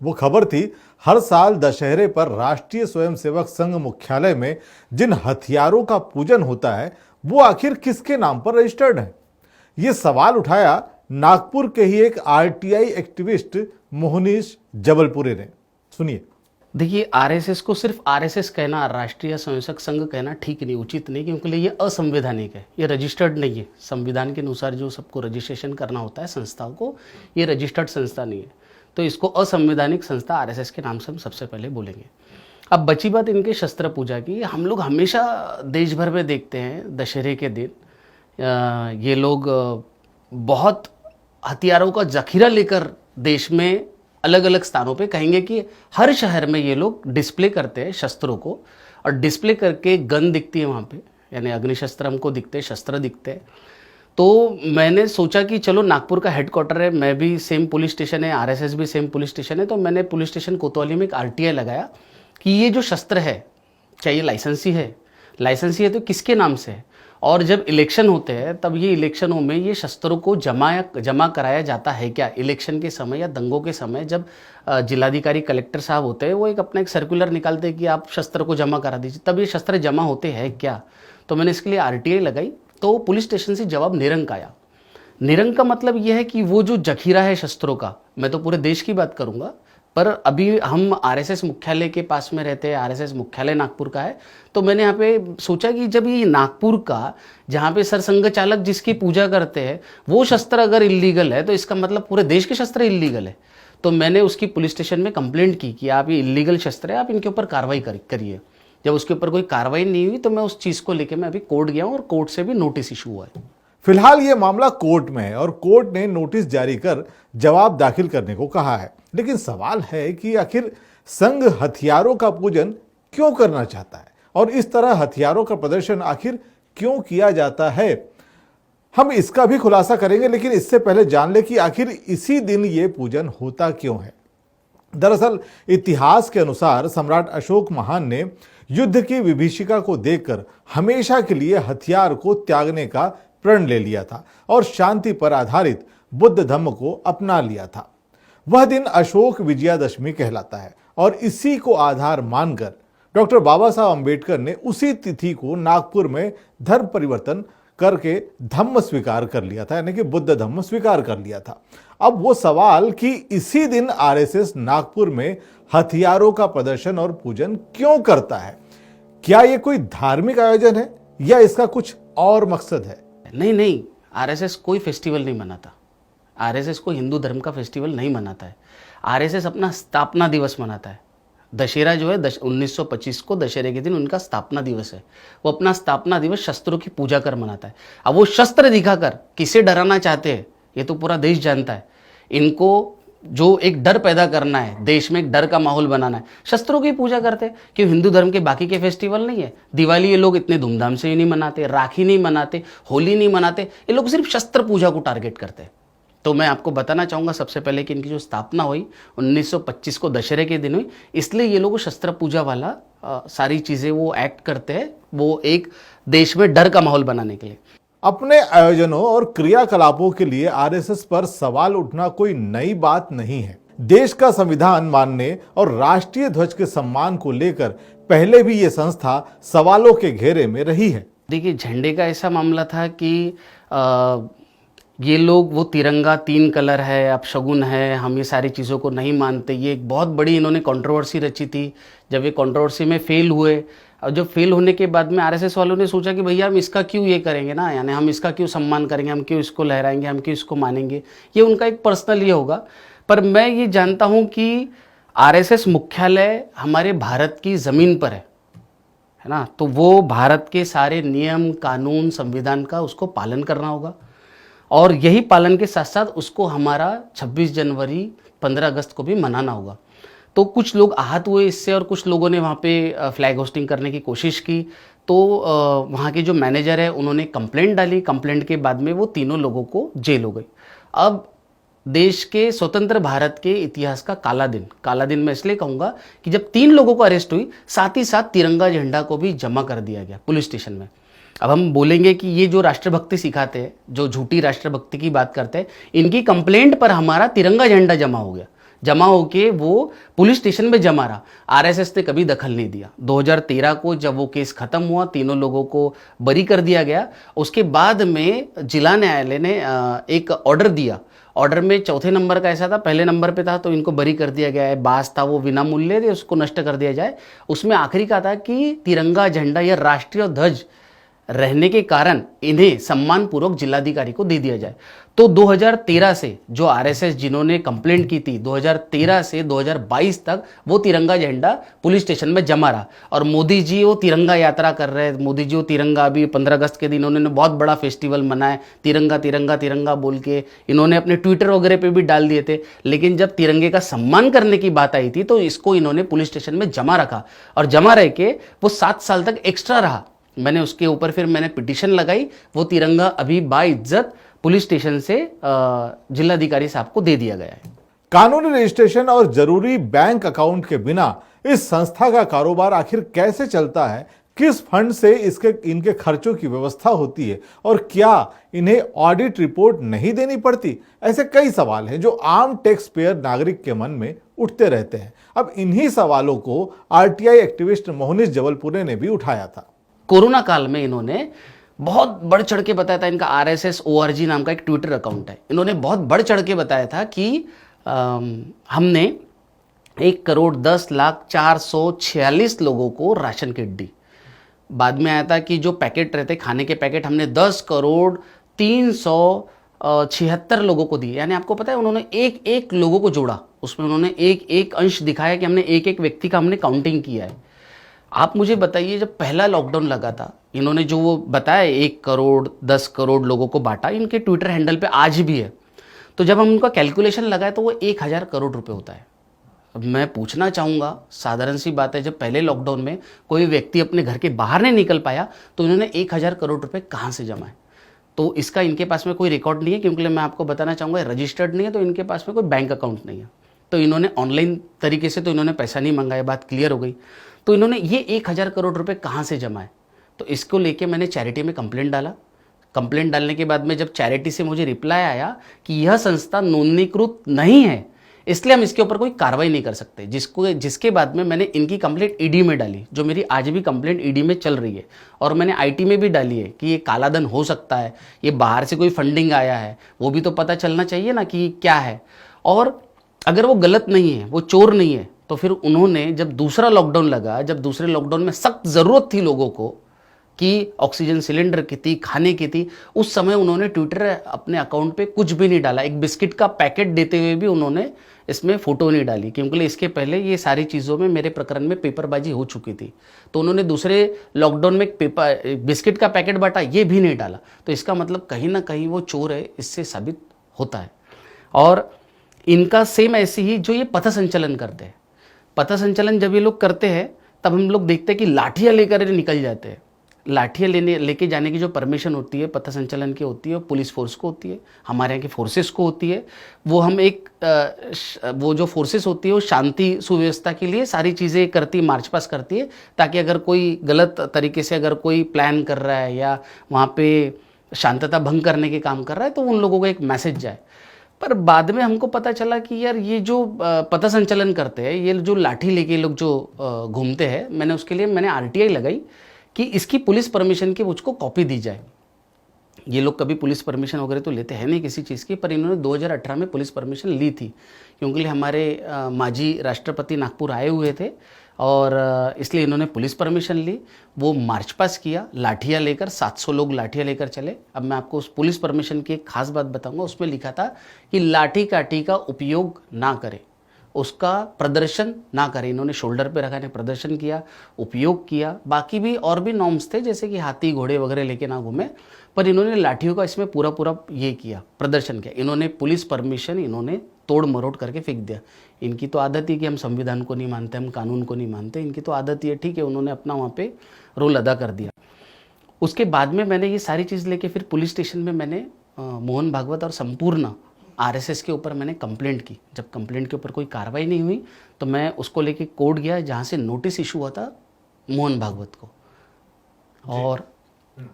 वो खबर थी हर साल दशहरे पर राष्ट्रीय स्वयंसेवक संघ मुख्यालय में जिन हथियारों का पूजन होता है वो आखिर किसके नाम पर रजिस्टर्ड है। ये सवाल उठाया नागपुर के ही एक आरटीआई एक्टिविस्ट मोहनीश जबलपुरे ने। सुनिए। देखिए, आरएसएस को सिर्फ आरएसएस कहना, राष्ट्रीय स्वयंसेवक संघ कहना ठीक नहीं, उचित नहीं, क्योंकि ये असंवैधानिक है, ये रजिस्टर्ड नहीं है। संविधान के अनुसार जो सबको रजिस्ट्रेशन करना होता है संस्थाओं को, ये रजिस्टर्ड संस्था नहीं है, तो इसको असंवैधानिक संस्था आरएसएस के नाम से हम सबसे पहले बोलेंगे। अब बची बात इनके शस्त्र पूजा की, हम लोग हमेशा देश भर में देखते हैं दशहरे के दिन ये लोग बहुत हथियारों का जखीरा लेकर देश में अलग अलग स्थानों पे, कहेंगे कि हर शहर में ये लोग डिस्प्ले करते हैं शस्त्रों को, और डिस्प्ले करके गन दिखती है वहाँ पे, यानी अग्निशस्त्र हमको दिखते हैं, शस्त्र दिखते हैं। तो मैंने सोचा कि चलो नागपुर का हेडक्वार्टर है, मैं भी सेम पुलिस स्टेशन है, आरएसएस भी सेम पुलिस स्टेशन है, तो मैंने पुलिस स्टेशन कोतवाली में एक आरटीआई लगाया कि ये जो शस्त्र है क्या ये लाइसेंसी है, लाइसेंसी है तो किसके नाम से है, और जब इलेक्शन होते हैं तब ये इलेक्शनों में ये शस्त्रों को जमा कराया जाता है क्या, इलेक्शन के समय या दंगों के समय जब जिलाधिकारी कलेक्टर साहब होते हैं वो एक सर्कुलर निकालते हैं कि आप शस्त्र को जमा करा दीजिए, तब ये शस्त्र जमा होते हैं क्या। तो मैंने इसके लिए आरटीआई लगाई, तो पुलिस स्टेशन से जवाब निरंक आया। निरंक का मतलब यह है कि वो जो जखीरा है शस्त्रों का, मैं तो पूरे देश की बात करूंगा, पर अभी हम आरएसएस मुख्यालय के पास में रहते हैं, आरएसएस मुख्यालय नागपुर का है, तो मैंने यहाँ पे सोचा कि जब ये नागपुर का, जहाँ पे सरसंघ चालक जिसकी पूजा करते हैं, वो शस्त्र अगर इल्लीगल है तो इसका मतलब पूरे देश के शस्त्र इल्लीगल है। तो मैंने उसकी पुलिस स्टेशन में कंप्लेंट की कि आप ये इल्लीगल शस्त्र है, आप इनके ऊपर कार्रवाई करिए। जब उसके ऊपर कोई कार्रवाई नहीं हुई तो मैं उस चीज़ को लेकर मैं अभी कोर्ट गया हूँ और कोर्ट से भी नोटिस इशू हुआ है। फिलहाल ये मामला कोर्ट में है और कोर्ट ने नोटिस जारी कर जवाब दाखिल करने को कहा है, लेकिन सवाल है कि आखिर संघ हथियारों का पूजन क्यों करना चाहता है और इस तरह हथियारों का प्रदर्शन आखिर क्यों किया जाता है। हम इसका भी खुलासा करेंगे, लेकिन इससे पहले जान ले कि आखिर इसी दिन ये पूजन होता क्यों है। दरअसल इतिहास के अनुसार सम्राट अशोक महान ने युद्ध की विभीषिका को देखकर हमेशा के लिए हथियार को त्यागने का प्रण ले लिया था और शांति पर आधारित बुद्ध धम्म को अपना लिया था। वह दिन अशोक विजयादशमी कहलाता है और इसी को आधार मानकर डॉक्टर बाबा साहब अंबेडकर ने उसी तिथि को नागपुर में धर्म परिवर्तन करके धम्म स्वीकार कर लिया था, यानी कि बुद्ध धम्म स्वीकार कर लिया था। अब वो सवाल कि इसी दिन आरएसएस नागपुर में हथियारों का प्रदर्शन और पूजन क्यों करता है, क्या ये कोई धार्मिक आयोजन है या इसका कुछ और मकसद है? नहीं, आरएसएस कोई फेस्टिवल नहीं मनाता, आरएसएस को हिंदू धर्म का फेस्टिवल नहीं मनाता है। आरएसएस अपना स्थापना दिवस मनाता है। दशहरा जो है 1925 को दशहरे के दिन उनका स्थापना दिवस है, वो अपना स्थापना दिवस शस्त्रों की पूजा कर मनाता है। अब वो शस्त्र दिखाकर किसे डराना चाहते हैं ये तो पूरा देश जानता है। इनको जो एक डर पैदा करना है, देश में एक डर का माहौल बनाना है, शस्त्रों की पूजा करते हैं। क्यों हिंदू धर्म के बाकी के फेस्टिवल नहीं है? दिवाली ये लोग इतने धूमधाम से ही नहीं मनाते, राखी नहीं मनाते, होली नहीं मनाते, ये लोग सिर्फ शस्त्र पूजा को टारगेट करते हैं। तो मैं आपको बताना चाहूँगा सबसे पहले कि इनकी जो स्थापना हुई 1925 को दशहरे के दिन हुई, इसलिए ये लोग शस्त्र पूजा वाला सारी चीज़ें वो एक्ट करते हैं, वो एक देश में डर का माहौल बनाने के लिए। अपने आयोजनों और क्रियाकलापों के लिए आरएसएस पर सवाल उठना कोई नई बात नहीं है। देश का संविधान मानने और राष्ट्रीय ध्वज के सम्मान को लेकर पहले भी ये संस्था सवालों के घेरे में रही है। देखिए, झंडे का ऐसा मामला था कि ये लोग वो तिरंगा 3 कलर है, अब शगुन है, हम ये सारी चीज़ों को नहीं मानते, ये एक बहुत बड़ी इन्होंने कंट्रोवर्सी रची थी। जब ये कंट्रोवर्सी में फेल हुए और जब फेल होने के बाद में आरएसएस वालों ने सोचा कि भैया हम इसका क्यों ये करेंगे ना, यानी हम इसका क्यों सम्मान करेंगे, हम क्यों इसको लहराएंगे, हम क्यों इसको मानेंगे, ये उनका एक पर्सनल ये होगा। पर मैं ये जानता हूँ कि आरएसएस मुख्यालय हमारे भारत की ज़मीन पर है ना, तो वो भारत के सारे नियम कानून संविधान का उसको पालन करना होगा, और यही पालन के साथ साथ उसको हमारा 26 जनवरी 15 अगस्त को भी मनाना होगा। तो कुछ लोग आहत हुए इससे और कुछ लोगों ने वहाँ पे फ्लैग होस्टिंग करने की कोशिश की, तो वहाँ के जो मैनेजर है उन्होंने कंप्लेंट डाली। कंप्लेंट के बाद में वो तीनों लोगों को जेल हो गई। अब देश के स्वतंत्र भारत के इतिहास का काला दिन मैं इसलिए कहूँगा कि जब 3 लोगों को अरेस्ट हुई, साथ ही साथ तिरंगा झंडा को भी जमा कर दिया गया पुलिस स्टेशन में। अब हम बोलेंगे कि ये जो राष्ट्रभक्ति सिखाते हैं, जो झूठी राष्ट्रभक्ति की बात करते हैं, इनकी कंप्लेंट पर हमारा तिरंगा झंडा जमा हो गया, जमा होके वो पुलिस स्टेशन में जमा रहा। आरएसएस ने कभी दखल नहीं दिया। 2013 को जब वो केस खत्म हुआ, तीनों लोगों को बरी कर दिया गया। उसके बाद में जिला न्यायालय ने एक ऑर्डर दिया। ऑर्डर में चौथे नंबर का ऐसा था, पहले नंबर पे था तो इनको बरी कर दिया गया है, बास था वो बिना मूल्य दे उसको नष्ट कर दिया जाए। उसमें आखिरी का था कि तिरंगा झंडा या राष्ट्रीय ध्वज रहने के कारण इन्हें सम्मानपूर्वक जिलाधिकारी को दे दिया जाए। तो 2013 से जो आरएसएस जिन्होंने कंप्लेंट की थी, 2013 से 2022 तक वो तिरंगा झंडा पुलिस स्टेशन में जमा रहा। और मोदी जी वो तिरंगा यात्रा कर रहे हैं। मोदी जी वो तिरंगा अभी 15 अगस्त के दिन उन्होंने बहुत बड़ा फेस्टिवल मनाया, तिरंगा तिरंगा तिरंगा बोल के इन्होंने अपने ट्विटर वगैरह पे भी डाल दिए थे। लेकिन जब तिरंगे का सम्मान करने की बात आई थी तो इसको इन्होंने पुलिस स्टेशन में जमा रखा, और जमा रह के वो 7 साल तक एक्स्ट्रा रहा। मैंने उसके ऊपर फिर मैंने पिटीशन लगाई, वो तिरंगा अभी बाइज्जत पुलिस स्टेशन से जिलाधिकारी साहब को दे दिया गया है। कानूनी रजिस्ट्रेशन और जरूरी बैंक अकाउंट के बिना इस संस्था का कारोबार आखिर कैसे चलता है, किस फंड से इनके खर्चों की व्यवस्था होती है, और क्या इन्हें ऑडिट रिपोर्ट नहीं देनी पड़ती? ऐसे कई सवाल हैं जो आम टैक्स पेयर नागरिक के मन में उठते रहते हैं। अब इन्हीं सवालों को आरटीआई एक्टिविस्ट मोहनीश जबलपुरे ने भी उठाया था। कोरोना काल में इन्होंने बहुत बढ़ चढ़ के बताया था, इनका RSS.org नाम का एक ट्विटर अकाउंट है। इन्होंने बहुत बढ़ चढ़ के बताया था कि हमने 1,10,04,46 लोगों को राशन किट दी। बाद में आया था कि जो पैकेट रहते खाने के पैकेट हमने 10,03,76 लोगों को दिए। यानी आपको पता है उन्होंने एक एक लोगों को जोड़ा, उसमें उन्होंने एक एक अंश दिखाया कि हमने एक एक व्यक्ति का हमने काउंटिंग किया है। आप मुझे बताइए, जब पहला लॉकडाउन लगा था इन्होंने जो वो बताया 1 करोड़ 10 करोड़ लोगों को बांटा, इनके ट्विटर हैंडल पे आज भी है। तो जब हम उनका कैलकुलेशन लगाए तो वो 1,000 करोड़ रुपए होता है। अब मैं पूछना चाहूँगा, साधारण सी बात है, जब पहले लॉकडाउन में कोई व्यक्ति अपने घर के बाहर नहीं निकल पाया तो इन्होंने 1,000 करोड़ रुपये कहाँ से जमाए? तो इसका इनके पास में कोई रिकॉर्ड नहीं है, क्योंकि मैं आपको बताना चाहूँगा रजिस्टर्ड नहीं है, तो इनके पास में कोई बैंक अकाउंट नहीं है। तो इन्होंने ऑनलाइन तरीके से तो इन्होंने पैसा नहीं मंगाया, बात क्लियर हो गई। तो इन्होंने ये 1,000 करोड़ रुपए कहाँ से जमाए? तो इसको लेके मैंने चैरिटी में कंप्लेंट डाला। कंप्लेंट डालने के बाद में जब चैरिटी से मुझे रिप्लाई आया कि यह संस्था नोंदणीकृत नहीं है, इसलिए हम इसके ऊपर कोई कार्रवाई नहीं कर सकते, जिसके बाद में मैंने इनकी कंप्लेंट ईडी में डाली, जो मेरी आज भी कंप्लेंट ईडी में चल रही है। और मैंने आईटी में भी डाली है कि ये कालाधन हो सकता है, ये बाहर से कोई फंडिंग आया है, वो भी तो पता चलना चाहिए ना कि क्या है। और अगर वो गलत नहीं है, वो चोर नहीं है, तो फिर उन्होंने जब दूसरा लॉकडाउन लगा, जब दूसरे लॉकडाउन में सख्त ज़रूरत थी लोगों को कि ऑक्सीजन सिलेंडर की थी, खाने की थी, उस समय उन्होंने ट्विटर अपने अकाउंट पे कुछ भी नहीं डाला। एक बिस्किट का पैकेट देते हुए भी उन्होंने इसमें फ़ोटो नहीं डाली, क्योंकि इसके पहले ये सारी चीज़ों में मेरे प्रकरण में पेपरबाजी हो चुकी थी। तो उन्होंने दूसरे लॉकडाउन में बिस्किट का पैकेट बांटा, ये भी नहीं डाला। तो इसका मतलब कहीं ना कहीं वो चोर है, इससे साबित होता है। और इनका सेम ऐसे ही जो ये पथ संचलन करते हैं, पथ संचलन जब ये लोग करते हैं तब हम लोग देखते हैं कि लाठियाँ लेकर निकल जाते हैं। लाठियाँ लेके जाने की जो परमिशन होती है पथ संचलन की होती है, वो पुलिस फोर्स को होती है, हमारे यहाँ की फोर्सेस को होती है। वो हम वो जो फोर्सेस होती है वो शांति सुव्यवस्था के लिए सारी चीज़ें करती है, मार्च पास करती है, ताकि अगर कोई गलत तरीके से अगर कोई प्लान कर रहा है या वहाँ पे शांतता भंग करने के काम कर रहा है तो उन लोगों को एक मैसेज जाए। पर बाद में हमको पता चला कि यार ये जो पथ संचलन करते हैं, ये जो लाठी लेके लोग जो घूमते हैं, मैंने आरटीआई लगाई कि इसकी पुलिस परमिशन की मुझको कॉपी दी जाए। ये लोग कभी पुलिस परमिशन वगैरह तो लेते हैं नहीं किसी चीज़ की, पर इन्होंने 2018 में पुलिस परमिशन ली थी, क्योंकि हमारे माजी राष्ट्रपति नागपुर आए हुए थे और इसलिए इन्होंने पुलिस परमिशन ली। वो मार्च पास किया लाठियाँ लेकर, 700 लोग लाठियाँ लेकर चले। अब मैं आपको उस पुलिस परमिशन की एक खास बात बताऊंगा। उसमें लिखा था कि लाठी काठी का उपयोग ना करें, उसका प्रदर्शन ना करें। इन्होंने शोल्डर पे रखा, ने प्रदर्शन किया, उपयोग किया। बाकी भी और भी नॉर्म्स थे, जैसे कि हाथी घोड़े वगैरह लेके ना घूमे, पर इन्होंने लाठियों का इसमें पूरा ये किया, प्रदर्शन किया। इन्होंने पुलिस परमिशन इन्होंने तोड़ मरोड़ करके फेंक दिया। इनकी तो आदत ही कि हम संविधान को नहीं मानते, हम कानून को नहीं मानते, इनकी तो आदत ही है। ठीक है, उन्होंने अपना वहाँ पे रोल अदा कर दिया। उसके बाद में मैंने ये सारी चीज़ लेके फिर पुलिस स्टेशन में मैंने मोहन भागवत और संपूर्ण आरएसएस के ऊपर मैंने कंप्लेंट की। जब कंप्लेंट के ऊपर कोई कार्रवाई नहीं हुई तो मैं उसको लेके कोर्ट गया, जहाँ से नोटिस इशू हुआ था मोहन भागवत को।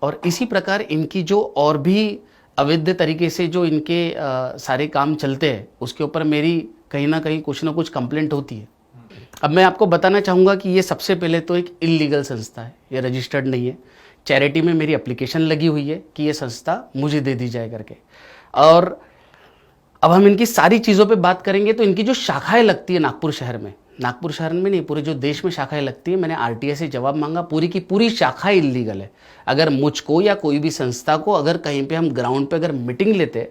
और इसी प्रकार इनकी जो और भी अवैध तरीके से जो इनके सारे काम चलते हैं, उसके ऊपर मेरी कहीं ना कहीं कुछ ना कुछ कंप्लेंट होती है। अब मैं आपको बताना चाहूँगा कि ये सबसे पहले तो एक इलीगल संस्था है, ये रजिस्टर्ड नहीं है। चैरिटी में मेरी एप्लीकेशन लगी हुई है कि ये संस्था मुझे दे दी जाए करके। और अब हम इनकी सारी चीज़ों पे बात करेंगे तो इनकी जो शाखाएं लगती है नागपुर शहर में नहीं, पूरे जो देश में शाखाएं लगती है, मैंने आरटीआई से जवाब मांगा, पूरी की पूरी शाखाएं इलीगल है। अगर मुझको या कोई भी संस्था को अगर कहीं पे हम ग्राउंड पे अगर मीटिंग लेते,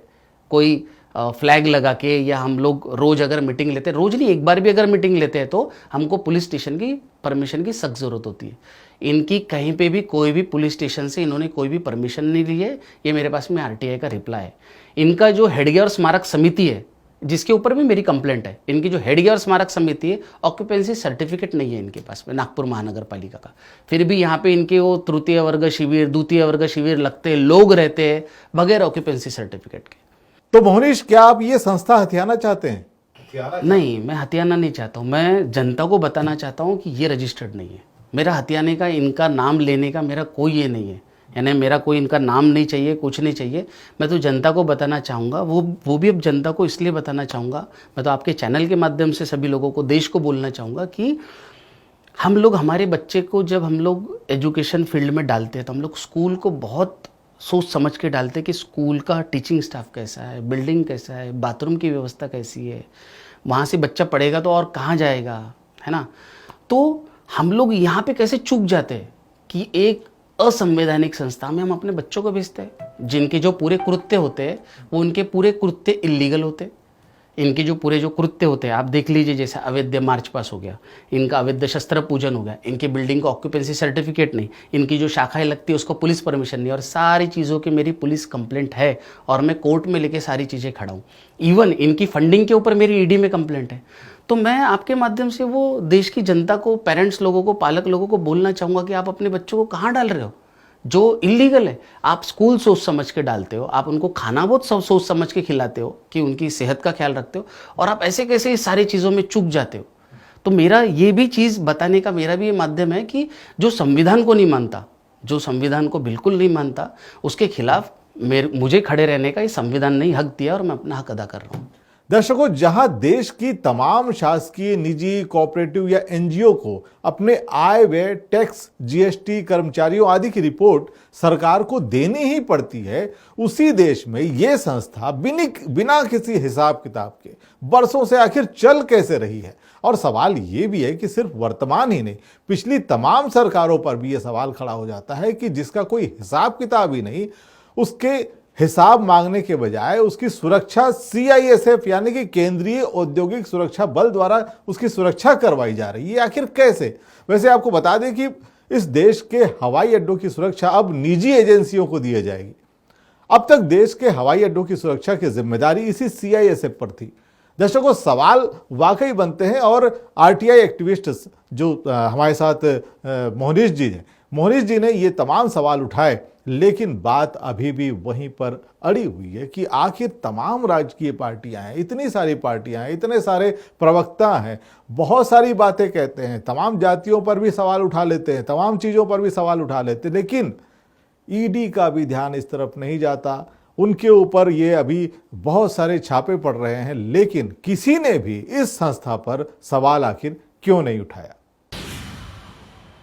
कोई फ्लैग लगा के, या हम लोग रोज़ अगर मीटिंग लेते, रोज़ नहीं एक बार भी अगर मीटिंग लेते हैं, तो हमको पुलिस स्टेशन की परमिशन की सख्त ज़रूरत होती है। इनकी कहीं पे भी कोई भी पुलिस स्टेशन से इन्होंने कोई भी परमिशन नहीं ली है। ये मेरे पास में आरटीआई का रिप्लाई है। इनका जो हेडगेवार स्मारक समिति है, जिसके ऊपर भी मेरी कंप्लेंट है, इनकी जो हेडगेवार स्मारक समिति है, ऑक्यूपेंसी सर्टिफिकेट नहीं है इनके पास में नागपुर महानगर पालिका का। फिर भी यहाँ पे इनके वो तृतीय वर्ग शिविर, द्वितीय वर्ग शिविर लगते, लोग रहते हैं बगैर ऑक्यूपेंसी सर्टिफिकेट के। तो मोहनीश, क्या आप ये संस्था हथियाना चाहते हैं? नहीं, मैं हथियाना नहीं चाहता हूँ। मैं जनता को बताना चाहता हूँ कि ये रजिस्टर्ड नहीं है। मेरा हथियाने का, इनका नाम लेने का मेरा कोई ये नहीं है, यानी मेरा कोई इनका नाम नहीं चाहिए, कुछ नहीं चाहिए। मैं तो जनता को बताना चाहूँगा, वो भी अब जनता को इसलिए बताना चाहूँगा, मैं तो आपके चैनल के माध्यम से सभी लोगों को, देश को बोलना चाहूँगा कि हम लोग हमारे बच्चे को जब हम लोग एजुकेशन फील्ड में डालते हैं तो हम लोग स्कूल को बहुत सोच समझ के डालते हैं कि स्कूल का टीचिंग स्टाफ कैसा है, बिल्डिंग कैसा है, बाथरूम की व्यवस्था कैसी है, वहाँ से बच्चा पढ़ेगा तो और कहाँ जाएगा, है ना। तो हम लोग यहाँ पे कैसे चूक जाते हैं कि एक असंवैधानिक संस्था में हम अपने बच्चों को भेजते हैं, जिनके जो पूरे कृत्य होते हैं वो उनके पूरे कृत्य इलीगल होते हैं। इनके जो पूरे जो कृत्य होते हैं आप देख लीजिए, जैसे अवैध मार्च पास हो गया, इनका अवैध शस्त्र पूजन हो गया, इनकी बिल्डिंग का ऑक्यूपेंसी सर्टिफिकेट नहीं, इनकी जो शाखाएं लगती है उसको पुलिस परमिशन नहीं, और सारी चीज़ों की मेरी पुलिस कंप्लेंट है और मैं कोर्ट में लेके सारी चीज़ें खड़ा हूँ। इवन इनकी फंडिंग के ऊपर मेरी ईडी में कंप्लेंट है। तो मैं आपके माध्यम से वो देश की जनता को, पेरेंट्स लोगों को, पालक लोगों को बोलना चाहूँगा कि आप अपने बच्चों को कहाँ डाल रहे हो जो इलीगल है। आप स्कूल सोच समझ के डालते हो, आप उनको खाना बहुत सोच समझ के खिलाते हो कि उनकी सेहत का ख्याल रखते हो, और आप ऐसे कैसे इस सारी चीज़ों में चूक जाते हो। तो मेरा ये भी चीज़ बताने का मेरा भी ये माध्यम है कि जो संविधान को नहीं मानता, जो संविधान को बिल्कुल नहीं मानता, उसके खिलाफ मुझे खड़े रहने का ये संविधान ने हक दिया और मैं अपना हक अदा कर रहा हूँ। दर्शकों, जहां देश की तमाम शासकीय, निजी, कोऑपरेटिव या एनजीओ को अपने आय व्यय, टैक्स, जीएसटी, कर्मचारियों आदि की रिपोर्ट सरकार को देनी ही पड़ती है, उसी देश में ये संस्था बिना किसी हिसाब किताब के बरसों से आखिर चल कैसे रही है। और सवाल ये भी है कि सिर्फ वर्तमान ही नहीं, पिछली तमाम सरकारों पर भी ये सवाल खड़ा हो जाता है कि जिसका कोई हिसाब किताब ही नहीं, उसके हिसाब मांगने के बजाय उसकी सुरक्षा सीआईएसएफ यानी कि केंद्रीय औद्योगिक सुरक्षा बल द्वारा उसकी सुरक्षा करवाई जा रही है। आखिर कैसे? वैसे आपको बता दें कि इस देश के हवाई अड्डों की सुरक्षा अब निजी एजेंसियों को दी जाएगी। अब तक देश के हवाई अड्डों की सुरक्षा की जिम्मेदारी इसी सीआईएसएफ पर थी। दर्शकों, सवाल वाकई बनते हैं और आरटीआई एक्टिविस्ट जो हमारे साथ मोहनीश जी हैं, मोहनीश जी ने ये तमाम सवाल उठाए, लेकिन बात अभी भी वहीं पर अड़ी हुई है कि आखिर तमाम राजकीय पार्टियां हैं, इतनी सारी पार्टियां हैं, इतने सारे प्रवक्ता हैं, बहुत सारी बातें कहते हैं, तमाम जातियों पर भी सवाल उठा लेते हैं, तमाम चीज़ों पर भी सवाल उठा लेते हैं, लेकिन ईडी का भी ध्यान इस तरफ नहीं जाता। उनके ऊपर ये अभी बहुत सारे छापे पड़ रहे हैं, लेकिन किसी ने भी इस संस्था पर सवाल आखिर क्यों नहीं उठाया।